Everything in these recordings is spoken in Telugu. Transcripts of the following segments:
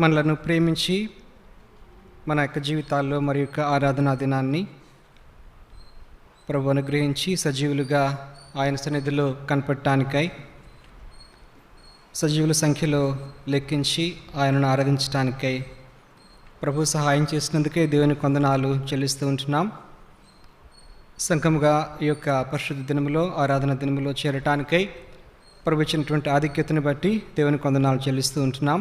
మనలను ప్రేమించి మన యొక్క జీవితాల్లో మరి యొక్క ఆరాధనా దినాన్ని ప్రభు అనుగ్రహించి సజీవులుగా ఆయన సన్నిధిలో కనపడటానికై సజీవుల సంఖ్యలో లెక్కించి ఆయనను ఆరాధించడానికై ప్రభు సహాయం చేసినందుకే దేవుని వందనాలు చెల్లిస్తూ ఉంటున్నాం. సంఘముగా ఈ యొక్క పరిశుద్ధ దినములో ఆరాధన దినములో చేరటానికై ప్రభు ఇచ్చినటువంటి ఆధిక్యతను బట్టి దేవుని వందనాలు చెల్లిస్తూ ఉంటున్నాం.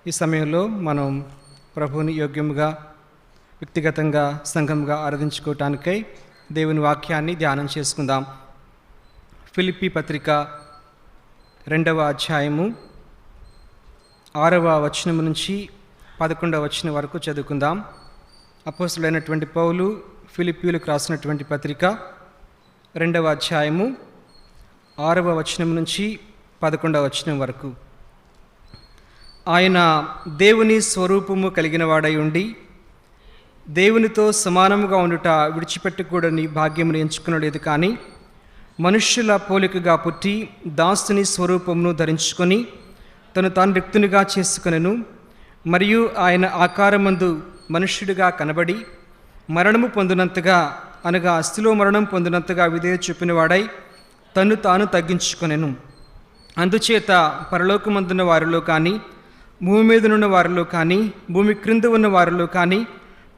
ఈ సమయంలో మనం ప్రభువుని యోగ్యముగా వ్యక్తిగతంగా సంఘంగా ఆరాధించుకోవటానికై దేవుని వాక్యాన్ని ధ్యానం చేసుకుందాం. ఫిలిప్పీ పత్రిక 2వ అధ్యాయము 6వ వచనం నుంచి 11వ వచనం వరకు చదువుకుందాం. అపోస్తలుడైనటువంటి పౌలు ఫిలిప్పీలకు రాసినటువంటి పత్రిక 2వ అధ్యాయము 6వ వచనం నుంచి 11వ వచనం వరకు. ఆయన దేవుని స్వరూపము కలిగిన వాడై ఉండి దేవునితో సమానముగా ఉండుట విడిచిపెట్టకూడని భాగ్యమును ఎంచుకునలేదు, కానీ మనుష్యుల పోలికగా పుట్టి దాసుని స్వరూపమును ధరించుకొని తను తాను రిక్తునిగా చేసుకొనెను. మరియు ఆయన ఆకారమందు మనుష్యుడిగా కనబడి మరణము పొందినంతగా, అనగా శిలువ మరణం పొందినంతగా విధేయత చూపినవాడై తను తాను తగ్గించుకొనెను. అందుచేత పరలోకమందున్న వారిలో కానీ, భూమి మీదనున్న వారిలో కానీ, భూమి క్రింద ఉన్న వారిలో కానీ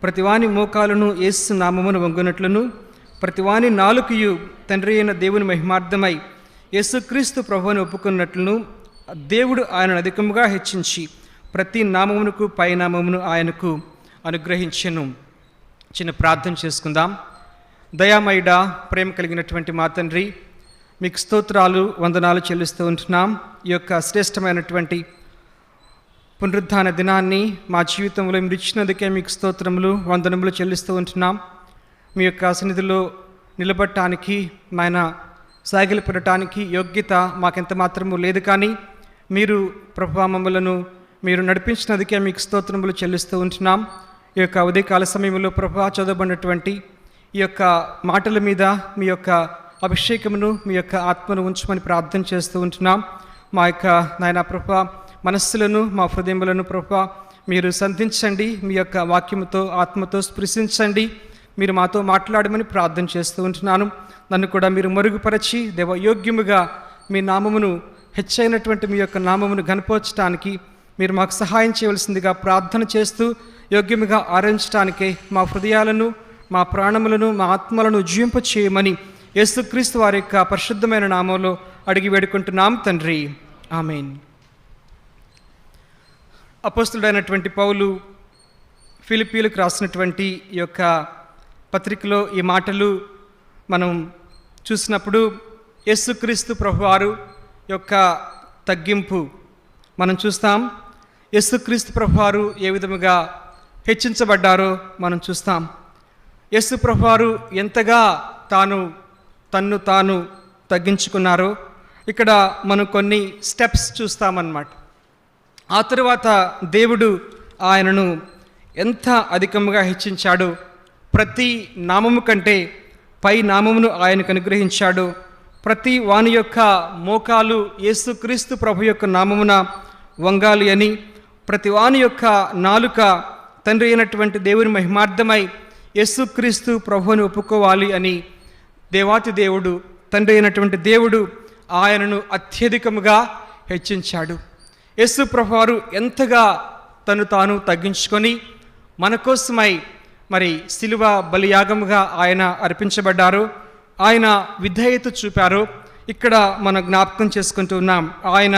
ప్రతివాని మోకాలను యేసు నామమును వంగునట్లును, ప్రతివాని నాలుకయు తండ్రి అయిన దేవుని మహిమార్థమై యేసుక్రీస్తు ప్రభువుని ఒప్పుకున్నట్లును దేవుడు ఆయనను అధికముగా హెచ్చించి ప్రతి నామమునకు పై నామమును ఆయనకు అనుగ్రహించెను. చిన్న ప్రార్థన చేసుకుందాం. దయామయుడా, ప్రేమ కలిగినటువంటి మా తండ్రి, మీకు స్తోత్రాలు వందనాలు చెల్లిస్తూ ఉంటున్నాం. ఈ యొక్క శ్రేష్టమైనటువంటి పునరుద్ధాన దినాన్ని మా జీవితంలో మీరు ఇచ్చినందుకే మీకు స్తోత్రములు వందనములు చెల్లిస్తూ ఉంటున్నాం. మీ యొక్క సన్నిధిలో నిలబడటానికి, నాయన సాగిలపడటానికి యోగ్యత మాకెంత మాత్రము లేదు, కానీ మీరు ప్రభువా మమ్మలను మీరు నడిపించినందుకే మీకు స్తోత్రములు చెల్లిస్తూ ఉంటున్నాం. ఈ యొక్క ఉదయకాల సమయంలో ప్రభువా చదవబడినటువంటి ఈ యొక్క మాటల మీద మీ యొక్క అభిషేకమును, మీ యొక్క ఆత్మను ఉంచమని ప్రార్థన చేస్తూ ఉంటున్నాం. మా యొక్క నాయన ప్రభువా మనస్సులను, మా హృదయములను ప్రభువా మీరు సంధించండి. మీ యొక్క వాక్యముతో ఆత్మతో స్పృశించండి. మీరు మాతో మాట్లాడమని ప్రార్థన చేస్తూ ఉంటున్నాను. నన్ను కూడా మీరు మరుగుపరచి దేవ యోగ్యముగా మీ నామమును, హెచ్చైనటువంటి మీ యొక్క నామమును గణపరచడానికి మీరు మాకు సహాయం చేయవలసిందిగా ప్రార్థన చేస్తూ యోగ్యముగా ఆరాధించడానికే మా హృదయాలను, మా ప్రాణములను, మా ఆత్మలను జీవింప చేయమని యేసుక్రీస్తు వారి యొక్క పరిశుద్ధమైన నామంలో అడిగి వేడుకుంటున్నాం తండ్రి, ఆమేన్. అపోస్తలుడైనటువంటి పౌలు ఫిలిప్పీలకు రాసినటువంటి ఈ యొక్క పత్రికలో ఈ మాటలు మనం చూసినప్పుడు యేసుక్రీస్తు ప్రభువారు యొక్క తగ్గింపు మనం చూస్తాం. యేసుక్రీస్తు ప్రభువారు ఏ విధముగా హెచ్చించబడ్డారో మనం చూస్తాం. యేసు ప్రభువారు ఎంతగా తన్ను తాను తగ్గించుకున్నారో ఇక్కడ మనం కొన్ని స్టెప్స్ చూస్తామన్నమాట. ఆ తరువాత దేవుడు ఆయనను ఎంత అధికంగా హెచ్చించాడో, ప్రతి నామము కంటే పై నామమును ఆయనకు అనుగ్రహించాడు. ప్రతి వాని యొక్క మోకాలు యేసుక్రీస్తు ప్రభు యొక్క నామమున వంగాలి అని, ప్రతి వాని యొక్క నాలుక తండ్రి అయినటువంటి దేవుని మహిమార్థమై యేసుక్రీస్తు ప్రభువుని ఒప్పుకోవాలి అని దేవాతి దేవుడు, తండ్రి అయినటువంటి దేవుడు ఆయనను అత్యధికముగా హెచ్చించాడు. యేసు ప్రభువారు ఎంతగా తను తాను తగ్గించుకొని మన కోసమై మరి శిలువ బలియాగముగా ఆయన అర్పించబడ్డారు, ఆయన విధేయత చూపారు. ఇక్కడ మనం జ్ఞాపకం చేసుకుంటూ ఉన్నాం. ఆయన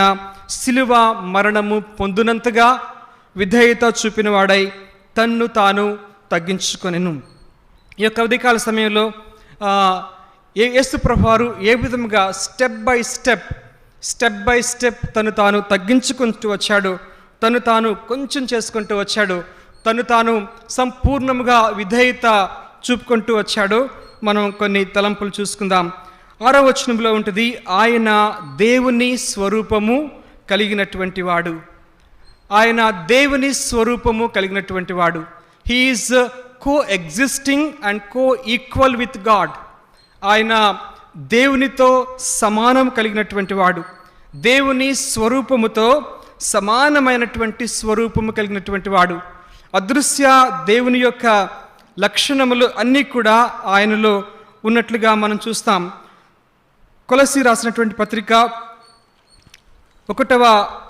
శిలువ మరణము పొందినంతగా విధేయత చూపిన వాడై తన్ను తాను తగ్గించుకొనెను. ఈ యొక్క ఉదయకాల సమయంలో యేసు ప్రభువారు ఏ విధముగా స్టెప్ బై స్టెప్ తను తాను తగ్గించుకుంటూ వచ్చాడు, తను తాను కొంచెం చేసుకుంటూ వచ్చాడు, తను తాను సంపూర్ణముగా విధేయత చూపుకుంటూ వచ్చాడు. మనం కొన్ని తలంపులు చూసుకుందాం. 6వ వచనంలో ఉంటుంది, ఆయన దేవుని స్వరూపము కలిగినటువంటి వాడు. ఆయన దేవుని స్వరూపము కలిగినటువంటి వాడు. He is co existing and co equal with God. ఆయన దేవునితో సమానం కలిగినటువంటి వాడు, దేవుని స్వరూపముతో సమానమైనటువంటి స్వరూపము కలిగినటువంటి వాడు. అదృశ్య దేవుని యొక్క లక్షణములు అన్నీ కూడా ఆయనలో ఉన్నట్లుగా మనం చూస్తాం. కొలస్సీ రాసినటువంటి పత్రిక 1వ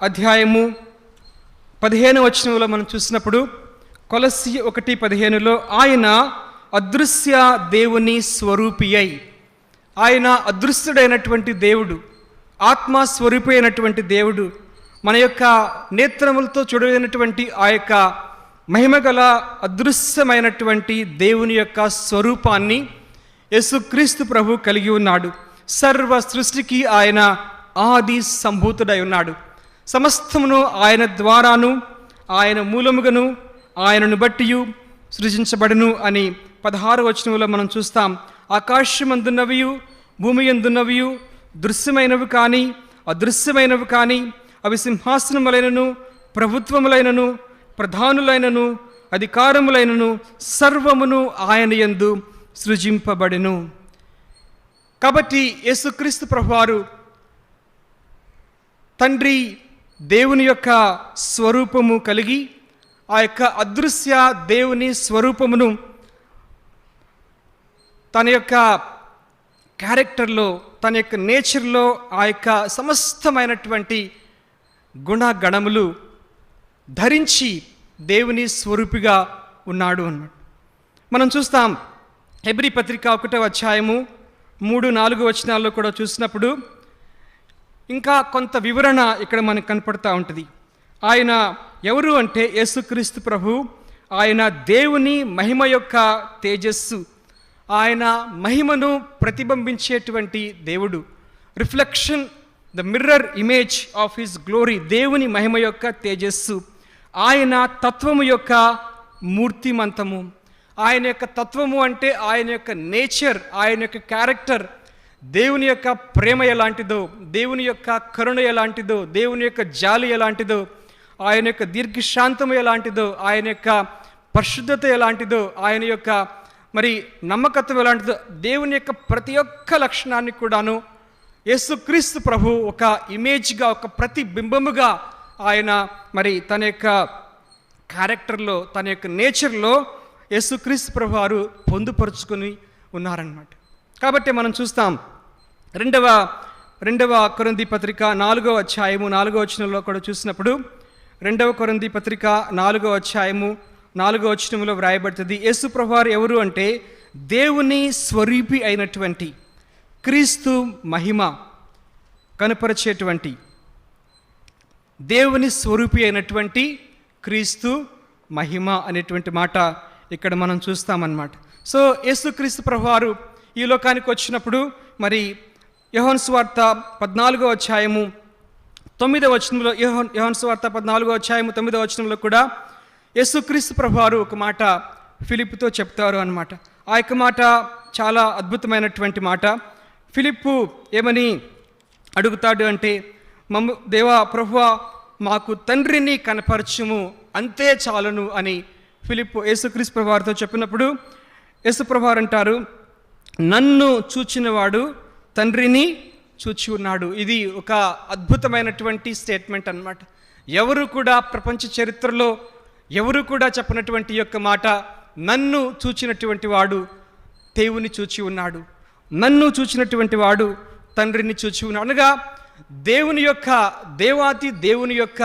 అధ్యాయము 15వ వచనంలో మనం చూసినప్పుడు, కొలస్సీ 1:15లో ఆయన అదృశ్య దేవుని స్వరూపి అయి, ఆయన అదృశ్యుడైనటువంటి దేవుడు, ఆత్మస్వరూపి అయినటువంటి దేవుడు, మన యొక్క నేత్రములతో చూడలేనటువంటి ఆ యొక్క మహిమగల అదృశ్యమైనటువంటి దేవుని యొక్క స్వరూపాన్ని యేసుక్రీస్తు ప్రభు కలిగి ఉన్నాడు. సర్వ సృష్టికి ఆయన ఆది సంభూతుడై ఉన్నాడు. సమస్తమును ఆయన ద్వారాను ఆయన మూలముగాను ఆయనను బట్టి సృజించబడును అని 16వ వచనంలో మనం చూస్తాం. ఆకాశమందున్నవియు భూమి యందున్నవియు దృశ్యమైనవి కానీ అదృశ్యమైనవి కానీ, అవి సింహాసనములైనను ప్రభుత్వములైనను ప్రధానులైనను అధికారములైనను సర్వమును ఆయన యందు సృజింపబడెను. కాబట్టి యేసుక్రీస్తు ప్రభువారు తండ్రి దేవుని యొక్క స్వరూపము కలిగి, ఆ యొక్క అదృశ్య దేవుని స్వరూపమును తన యొక్క క్యారెక్టర్లో, తన యొక్క నేచర్లో ఆ యొక్క సమస్తమైనటువంటి గుణగణములు ధరించి దేవుని స్వరూపిగా ఉన్నాడు అన్నమాట. మనం చూస్తాం హెబ్రీ పత్రిక 1వ అధ్యాయము 3-4 వచనాల్లో కూడా చూసినప్పుడు ఇంకా కొంత వివరణ ఇక్కడ మనకు కనపడుతూ ఉంటుంది. ఆయన ఎవరు అంటే యేసుక్రీస్తు ప్రభు, ఆయన దేవుని మహిమ యొక్క తేజస్సు, ఆయన మహిమను ప్రతిబింబించేటువంటి దేవుడు. Reflection, the mirror image of his glory, దేవుని మహిమ యొక్క తేజస్సు, ఆయన తత్వము యొక్క మూర్తిమంతము. ఆయన యొక్క తత్వము అంటే ఆయన యొక్క నేచర్, ఆయన యొక్క క్యారెక్టర్, దేవుని యొక్క ప్రేమ ఎలాంటిదో, దేవుని యొక్క కరుణ ఎలాంటిదో, దేవుని యొక్క జాలి ఎలాంటిదో, ఆయన యొక్క దీర్ఘశాంతము ఎలాంటిదో, ఆయన యొక్క పరిశుద్ధత ఎలాంటిదో, ఆయన యొక్క మరి నమ్మకత్వం ఎలాంటిదో, దేవుని యొక్క ప్రతి ఒక్క లక్షణాన్ని కూడాను యేసుక్రీస్తు ప్రభు ఒక ఇమేజ్గా, ఒక ప్రతిబింబముగా ఆయన మరి తన యొక్క క్యారెక్టర్లో, తన యొక్క నేచర్లో యేసుక్రీస్తు ప్రభు వారు పొందుపరుచుకొని ఉన్నారన్నమాట. కాబట్టి మనం చూస్తాం రెండవ కొరింథీ పత్రిక 4వ అధ్యాయము 4వ వచనంలో కూడా చూసినప్పుడు, 2వ కొరింథీ పత్రిక 4వ అధ్యాయము 4వ వచనంలో వ్రాయబడుతుంది, యేసు ప్రభు వారు ఎవరు అంటే దేవుని స్వరూపి అయినటువంటి క్రీస్తు మహిమ కనపరిచేటువంటి, దేవుని స్వరూపి అయినటువంటి క్రీస్తు మహిమ అనేటువంటి మాట ఇక్కడ మనం చూస్తామన్నమాట. సో యేసుక్రీస్తు ప్రభువారు ఈ లోకానికి వచ్చినప్పుడు మరి యోహాను సువార్త 14వ అధ్యాయము 9వ వచనంలో, యోహాను సువార్త 14వ అధ్యాయము 9వ వచనంలో కూడా యేసుక్రీస్తు ప్రభువారు ఒక మాట ఫిలిప్పుతో చెప్తారు అన్నమాట. ఆ యొక్క మాట చాలా అద్భుతమైనటువంటి మాట. ఫిలిప్పు ఏమని అడుగుతాడు అంటే, దేవా ప్రభువా, మాకు తండ్రిని కనపరచుము, అంతే చాలును అని ఫిలిప్పు యేసుక్రీస్తు ప్రభువారితో చెప్పినప్పుడు యేసు ప్రభువారు అంటారు, నన్ను చూచినవాడు తండ్రిని చూచి ఉన్నాడు. ఇది ఒక అద్భుతమైనటువంటి స్టేట్మెంట్ అన్నమాట. ఎవరు కూడా ప్రపంచ చరిత్రలో ఎవరు కూడా చెప్పినటువంటి యొక్క మాట, నన్ను చూచినటువంటి వాడు దేవుని చూచి ఉన్నాడు, నన్ను చూచినటువంటి వాడు తండ్రిని చూచి ఉన్నాడు. అనగా దేవుని యొక్క దేవాతి దేవుని యొక్క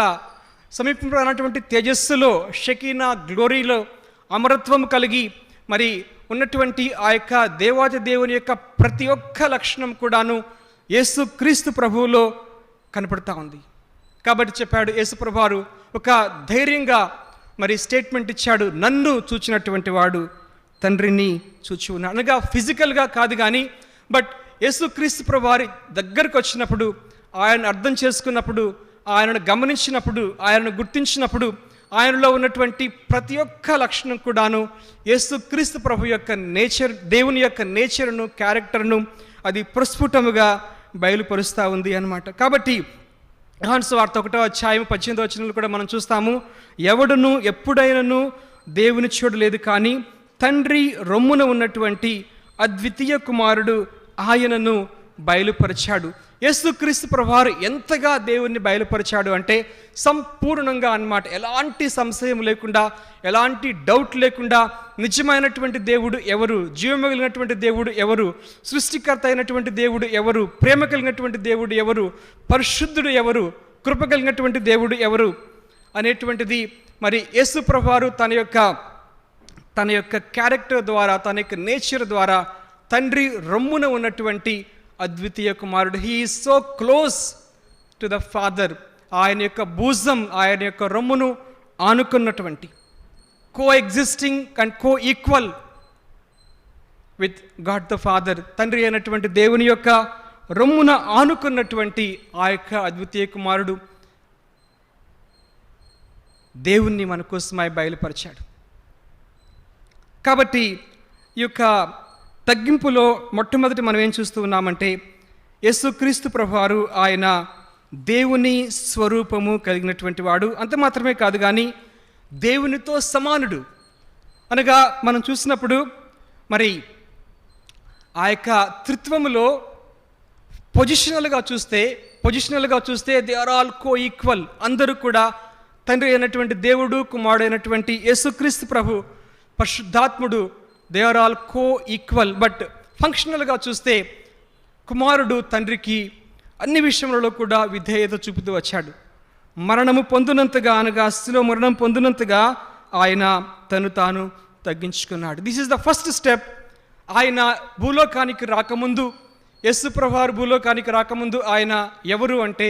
సమీపంలో ఉన్నటువంటి తేజస్సులో, షకీనా గ్లోరీలో అమరత్వం కలిగి మరి ఉన్నటువంటి ఆ యొక్క దేవాతి దేవుని యొక్క ప్రతి ఒక్క లక్షణం కూడాను యేసుక్రీస్తు ప్రభువులో కనపడతా ఉంది. కాబట్టి చెప్పాడు యేసు ప్రభువారు, ఒక ధైర్యంగా మరి స్టేట్మెంట్ ఇచ్చాడు, నన్ను చూచినటువంటి వాడు తండ్రిని చూచి ఉన్నాడు. అనగా ఫిజికల్గా కాదు కానీ, బట్ యేసుక్రీస్తు ప్రభువారి దగ్గరకు వచ్చినప్పుడు, ఆయన అర్థం చేసుకున్నప్పుడు, ఆయనను గమనించినప్పుడు, ఆయనను గుర్తించినప్పుడు, ఆయనలో ఉన్నటువంటి ప్రతి ఒక్క లక్షణం కూడాను యేసుక్రీస్తు ప్రభు యొక్క నేచర్, దేవుని యొక్క నేచర్ను, క్యారెక్టర్ను అది ప్రస్ఫుటముగా బయలుపరుస్తూ ఉంది అన్నమాట. కాబట్టి యోహాను సువార్త 1వ అధ్యాయం 18వ వచనంలో కూడా మనం చూస్తాము, ఎవడును ఎప్పుడైనను దేవుని చూడలేదు కానీ తండ్రి రొమ్మున ఉన్నటువంటి అద్వితీయ కుమారుడు ఆయనను బయలుపరిచాడు. యేసుక్రీస్తు ప్రభువారు ఎంతగా దేవుణ్ణి బయలుపరిచాడు అంటే సంపూర్ణంగా అన్నమాట. ఎలాంటి సంశయం లేకుండా, ఎలాంటి డౌట్ లేకుండా నిజమైనటువంటి దేవుడు ఎవరు, జీవం కలిగినటువంటి దేవుడు ఎవరు, సృష్టికర్త అయినటువంటి దేవుడు ఎవరు, ప్రేమ కలిగినటువంటి దేవుడు ఎవరు, పరిశుద్ధుడు ఎవరు, కృప కలిగినటువంటి దేవుడు ఎవరు అనేటువంటిది మరి యేసు ప్రభువారు తన యొక్క క్యారెక్టర్ ద్వారా, తన యొక్క నేచర్ ద్వారా తండ్రి రొమ్మున ఉన్నటువంటి అద్వితీయ కుమారుడు. He is so close to the father. ఆయన యొక్క భుజం, ఆయన యొక్క రొమ్మును ఆనుకున్నటువంటి, co existing and co equal with God the father, తండ్రి అయినటువంటి దేవుని యొక్క రొమ్మున ఆనుకున్నటువంటి ఆ యొక్క అద్వితీయ కుమారుడు దేవుణ్ణి మన కోసమై బయలుపరిచాడు. కాబట్టి ఈ యొక్క తగ్గింపులో మొట్టమొదటి మనం ఏం చూస్తూ ఉన్నామంటే యేసుక్రీస్తు ప్రభువారు ఆయన దేవుని స్వరూపము కలిగినటువంటి వాడు. అంత మాత్రమే కాదు కానీ దేవునితో సమానుడు. అనగా మనం చూసినప్పుడు మరి ఆ యొక్క త్రిత్వములో పొజిషనల్గా చూస్తే they are all co equal. అందరూ కూడా తండ్రి అయినటువంటి దేవుడు, కుమారుడు అయినటువంటి యేసుక్రీస్తు ప్రభు, పరిశుద్ధాత్ముడు, they are all co equal. But ఫంక్షనల్గా చూస్తే కుమారుడు తండ్రికి అన్ని విషయములలో కూడా విధేయత చూపుతూ వచ్చాడు. మరణము పొందినంతగా, అనగా శిలువ మరణం పొందినంతగా ఆయన తను తాను తగ్గించుకున్నాడు. This is the first step. ఆయన భూలోకానికి రాకముందు, యేసు ప్రభువారు భూలోకానికి రాకముందు ఆయన ఎవరు అంటే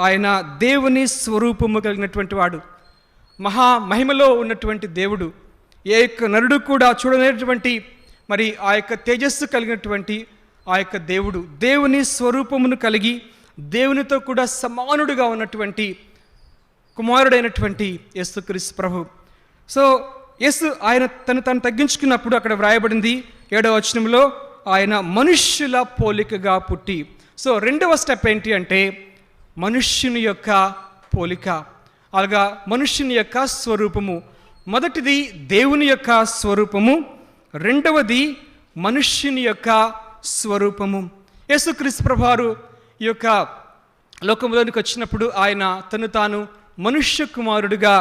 ఆయన దేవుని స్వరూపము కలిగినటువంటి వాడు, మహామహిమలో ఉన్నటువంటి దేవుడు. ఏ యొక్క నరుడు కూడా చూడలేనటువంటి మరి ఆ యొక్క తేజస్సు కలిగినటువంటి ఆ యొక్క దేవుడు, దేవుని స్వరూపమును కలిగి దేవునితో కూడా సమానుడుగా ఉన్నటువంటి కుమారుడైనటువంటి యేసుక్రీస్తు ప్రభు. సో యేసు ఆయన తను తగ్గించుకున్నప్పుడు అక్కడ వ్రాయబడింది 7వ వచనంలో ఆయన మనుష్యుల పోలికగా పుట్టి. సో రెండవ స్టెప్ ఏంటి అంటే మనుష్యుని యొక్క పోలిక, అలాగా మనుష్యుని యొక్క స్వరూపము. మొదటిది దేవుని యొక్క స్వరూపము, రెండవది మనుష్యుని యొక్క స్వరూపము. యేసుక్రీస్తు ప్రభువారు ఈ యొక్క లోకంలోనికి వచ్చినప్పుడు ఆయన తను తాను మనుష్య కుమారుడిగా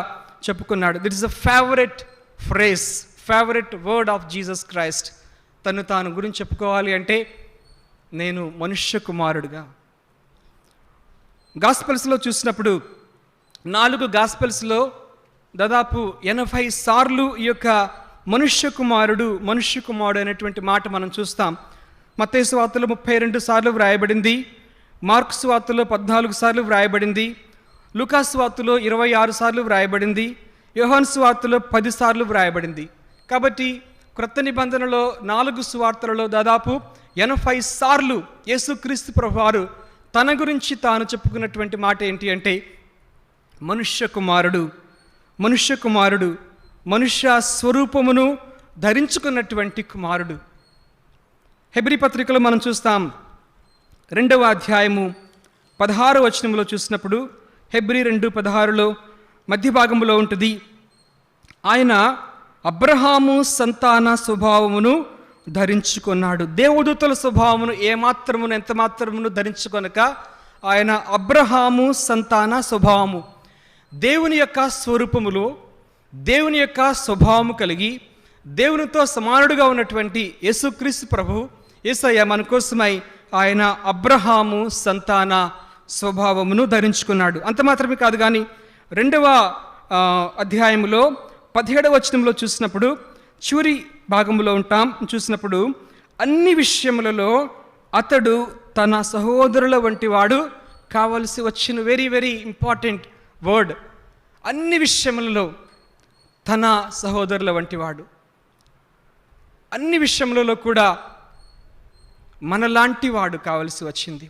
చెప్పుకున్నాడు. That is a favourite phrase, favourite word of Jesus Christ. తను తాను గురించి చెప్పుకోవాలి అంటే నేను మనుష్య కుమారుడిగా. గాస్పెల్స్లో చూసినప్పుడు 4 గాస్పెల్స్లో దాదాపు 80 సార్లు ఈ యొక్క మనుష్య కుమారుడు అనేటువంటి మాట మనం చూస్తాం. మత్తయి సువార్తలో 32 సార్లు వ్రాయబడింది, మార్కు సువార్తలో 14 సార్లు వ్రాయబడింది, లూకా సువార్తలో 26 సార్లు వ్రాయబడింది, యోహాను సువార్తలో 10 సార్లు వ్రాయబడింది. కాబట్టి క్రొత్త నిబంధనలో 4 సువార్తలలో దాదాపు 80 సార్లు యేసుక్రీస్తు ప్రభువారు తన గురించి తాను చెప్పుకున్నటువంటి మాట ఏంటి అంటే మనుష్య కుమారుడు, మనుష్య స్వరూపమును ధరించుకున్నటువంటి కుమారుడు. హెబ్రీ పత్రికలో మనం చూస్తాం 2వ అధ్యాయము 16వ వచనంలో చూసినప్పుడు, హెబ్రీ 2:16లో మధ్య భాగంలో ఉంటుంది, ఆయన అబ్రహాము సంతాన స్వభావమును ధరించుకున్నాడు. దేవదూతల స్వభావమును ఎంత మాత్రమును ధరించుకొనక ఆయన అబ్రహాము సంతాన స్వభావము, దేవుని యొక్క స్వరూపములో దేవుని యొక్క స్వభావము కలిగి దేవునితో సమానుడుగా ఉన్నటువంటి యేసుక్రీస్తు ప్రభు యేసయ్య మన కోసమై ఆయన అబ్రహాము సంతాన స్వభావమును ధరించుకున్నాడు. అంత మాత్రమే కాదు కానీ 2వ అధ్యాయములో 17వ వచనంలో చూసినప్పుడు, చివరి భాగంలో చూసినప్పుడు అన్ని విషయములలో అతడు తన సహోదరుల వంటి వాడు కావలసి వచ్చిన వెరీ వెరీ ఇంపార్టెంట్ వర్డ్. అన్ని విషయములలో తన సహోదరుల వంటి వాడు. అన్ని విషయములలో కూడా మనలాంటి వాడు కావలసి వచ్చింది.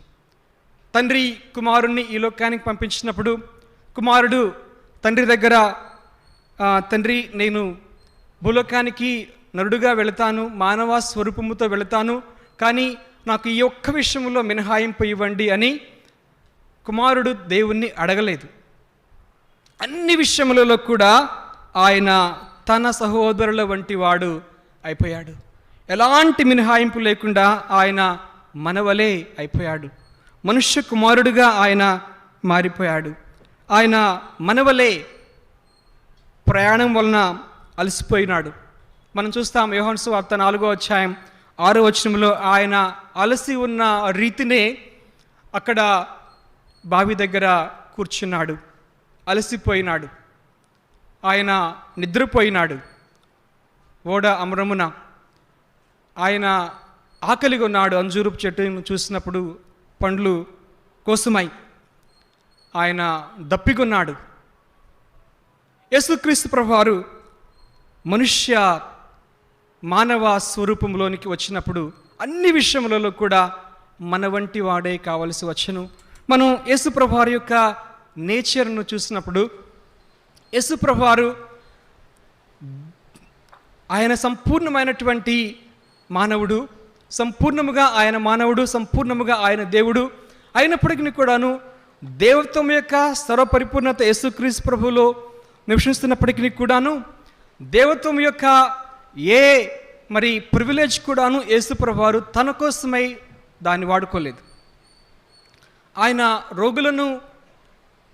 తండ్రి కుమారుణ్ణి ఈ లోకానికి పంపించినప్పుడు కుమారుడు తండ్రి దగ్గర, తండ్రి నేను భూలోకానికి నరుడుగా వెళతాను, మానవ స్వరూపముతో వెళతాను, కానీ నాకు ఈ ఒక్క విషయంలో మినహాయింపు ఇవ్వండి అని కుమారుడు దేవుణ్ణి అడగలేదు. అన్ని విషయములలో కూడా ఆయన తన సహోదరుల వంటి వాడు అయిపోయాడు. ఎలాంటి మినహాయింపు లేకుండా ఆయన మనవలే అయిపోయాడు. మనుష్య కుమారుడిగా ఆయన మారిపోయాడు. ఆయన మనవలే ప్రయాణం వలన అలసిపోయినాడు. మనం చూస్తాం యోహాను సువార్త 4వ అధ్యాయం 6వ వచనంలో ఆయన అలసి ఉన్న రీతినే అక్కడ బావి దగ్గర కూర్చున్నాడు, అలసిపోయినాడు, ఆయన నిద్రపోయినాడు. ఓడ అమరమున ఆయన ఆకలిగా ఉన్నాడు. అంజూరపు చెట్టును చూసినప్పుడు పండ్లు కోసమై ఆయన దప్పికొన్నాడు. యేసుక్రీస్తు ప్రభువారు మనుష్య మానవ స్వరూపంలోనికి వచ్చినప్పుడు అన్ని విషయములలో కూడా మన వంటి వాడే కావలసి వచ్చును. మనం యేసు ప్రభువారి యొక్క నేచర్ను చూసినప్పుడు యేసు ప్రభువారు ఆయన సంపూర్ణమైనటువంటి మానవుడు, సంపూర్ణముగా ఆయన మానవుడు, సంపూర్ణముగా ఆయన దేవుడు అయినప్పటికీ కూడాను దేవత్వం యొక్క సర్వపరిపూర్ణత యేసుక్రీస్తు ప్రభువులో నివసిస్తున్నప్పటికీ కూడాను దేవత్వం యొక్క ఏ ప్రివిలేజ్ కూడాను యేసు ప్రభువారు తన కోసమై దాన్ని వాడుకోలేదు. ఆయన రోగులను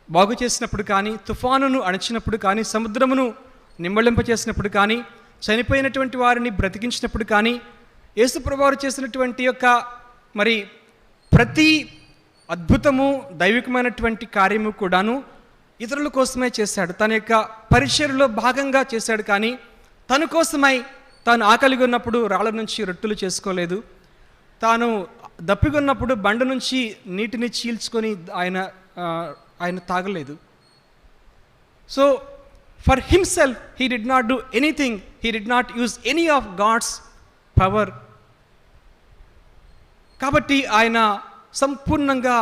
బాగు చేసినప్పుడు కానీ, తుఫానును అణచినప్పుడు కానీ, సముద్రమును నిమ్మళింపచేసినప్పుడు కానీ, చనిపోయినటువంటి వారిని బ్రతికించినప్పుడు కానీ, యేసు ప్రభువారు చేసినటువంటి యొక్క ప్రతి అద్భుతము దైవికమైనటువంటి కార్యము కూడాను ఇతరుల కోసమే చేశాడు. తన యొక్క పరిచర్యలో భాగంగా చేశాడు. కానీ తన కోసమై తాను ఆకలిగా ఉన్నప్పుడు రాళ్ళ నుంచి రొట్టెలు చేసుకోలేదు. తాను దప్పిగొన్నప్పుడు బండ నుంచి నీటిని చీల్చుకొని ఆయన తాగలేదు. So for himself he did not do anything, he did not use any of God's power. కాబట్టి ఆయన సంపూర్ణంగా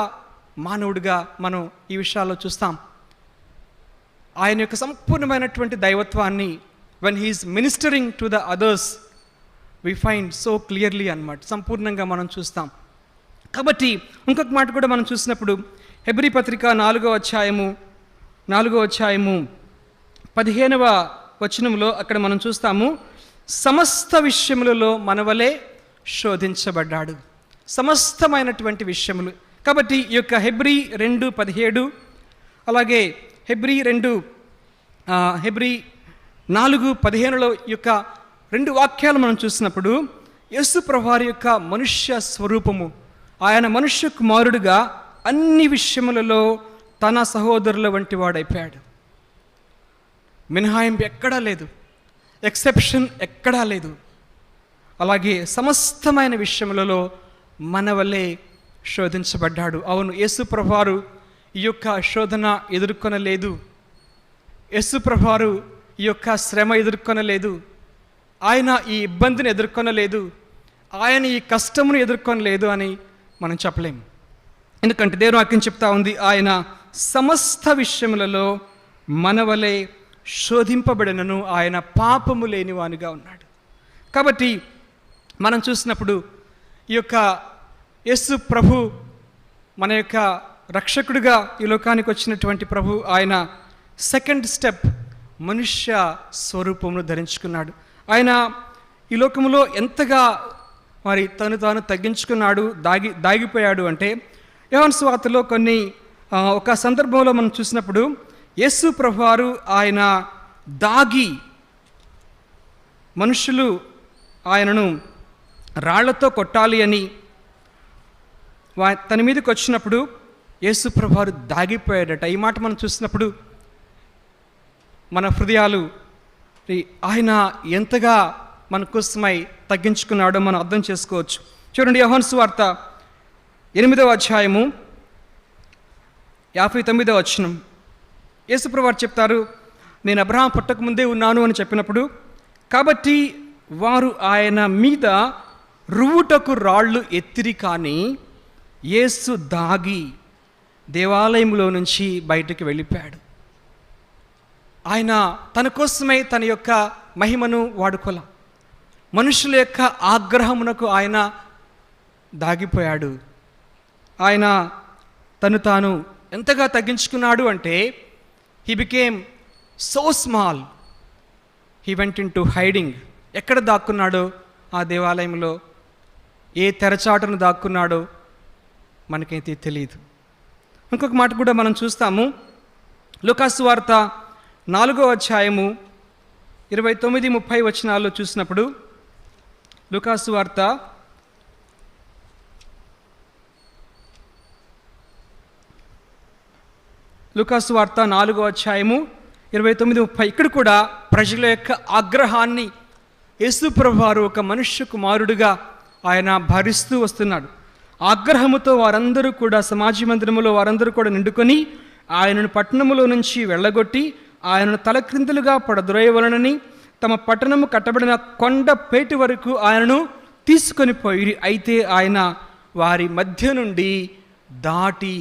మానవుడిగా మనం ఈ విషయాల్లో చూస్తాం. ఆయన యొక్క సంపూర్ణమైనటువంటి దైవత్వాన్ని when he is ministering to the others we find so clearly అన్నమాట, సంపూర్ణంగా మనం చూస్తాం. కాబట్టి ఇంకొక మాట కూడా మనం చూసినప్పుడు హెబ్రీ పత్రిక 4వ అధ్యాయము 15వ వచనంలో అక్కడ మనం చూస్తాము, సమస్త విషయములలో మనవలే శోధించబడ్డాడు. సమస్తమైనటువంటి విషయములు. కాబట్టి ఈ యొక్క హెబ్రీ 2:17 అలాగే హెబ్రీ 4:15 యొక్క 2 వాక్యాలు మనం చూసినప్పుడు యేసు ప్రభువారి యొక్క మనుష్య స్వరూపము, ఆయన మనుష్య కుమారుడుగా అన్ని విషయములలో తన సహోదరుల వంటి వాడైపోయాడు. మినహాయింపు ఎక్కడా లేదు, ఎక్సెప్షన్ ఎక్కడా లేదు. అలాగే సమస్తమైన విషయములలో మన వల్లే శోధించబడ్డాడు. అవును, యేసు ప్రభువారు ఈ యొక్క శోధన ఎదుర్కొనలేదు, యేసు ప్రభువారు ఈ యొక్క శ్రమ ఎదుర్కొనలేదు, ఆయన ఈ ఇబ్బందిని ఎదుర్కొనలేదు, ఆయన ఈ కష్టమును ఎదుర్కొనలేదు అని మనం చెప్పలేము. ఎందుకంటే దేవుని వాక్యం చెప్తా ఉంది, ఆయన సమస్త విషయములలో మనవలే శోధింపబడినను ఆయన పాపము లేనివానిగా ఉన్నాడు. కాబట్టి మనం చూసినప్పుడు ఈ యొక్క యేసు ప్రభు మన యొక్క రక్షకుడిగా ఈ లోకానికి వచ్చినటువంటి ప్రభు, ఆయన సెకండ్ స్టెప్ మనుష్య స్వరూపమును ధరించుకున్నాడు. ఆయన ఈ లోకములో ఎంతగా తను తాను తగ్గించుకున్నాడు, దాగిపోయాడు అంటే యోహాను సువార్తలో ఒక సందర్భంలో మనం చూసినప్పుడు యేసు ప్రభువారు ఆయన దాగి మనుషులు ఆయనను రాళ్లతో కొట్టాలి అని తన మీదకి వచ్చినప్పుడు యేసు ప్రభువారు దాగిపోయాడట. ఈ మాట మనం చూసినప్పుడు మన హృదయాలు ఆయన ఎంతగా మన కోసమై తగ్గించుకున్నాడో మనం అర్థం చేసుకోవచ్చు. చూడండి, యోహాను సువార్త 8వ అధ్యాయము 59వ వచనం. యేసు ప్రభువారు చెప్తారు, నేను అబ్రహాం పుట్టక ముందే ఉన్నాను అని చెప్పినప్పుడు, కాబట్టి వారు ఆయన మీద రువ్వుటకు రాళ్ళు ఎత్తిరి, కానీ యేసు దాగి దేవాలయంలో నుంచి బయటికి వెళ్ళిపోయాడు. ఆయన తన కోసమై తన యొక్క మహిమను వాడుకోల, మనుషుల యొక్క ఆగ్రహమునకు ఆయన దాగిపోయాడు. ఆయన తను తాను ఎంతగా తగ్గించుకున్నాడు అంటే he became so small, he went in to hiding. ఎక్కడ దాక్కున్నాడో ఆ దేవాలయంలో, ఏ తెరచాటును దాక్కున్నాడో, మనకైతే తెలియదు. ఇంకొక మాట కూడా మనం చూస్తాము. లూకాసు వార్త 4వ అధ్యాయము 29-30 వచనాల్లో చూసినప్పుడు, లూకాసు వార్త 4వ అధ్యాయము 29-30, ఇక్కడ కూడా ప్రజల యొక్క ఆగ్రహాన్ని యేసుప్రభువు వారు ఒక మనుష్య కుమారుడిగా ఆయన భరిస్తూ వస్తున్నాడు. ఆగ్రహముతో వారందరూ కూడా, సమాజ మందిరములో వారందరూ కూడా నిండుకొని ఆయనను పట్టణములో నుంచి వెళ్ళగొట్టి ఆయనను తలక్రిందులుగా పడద్రోయవలనని తమ పట్టణము కట్టబడిన కొండపేటి వరకు ఆయనను తీసుకొని పోయి, అయితే ఆయన వారి మధ్య నుండి దాటి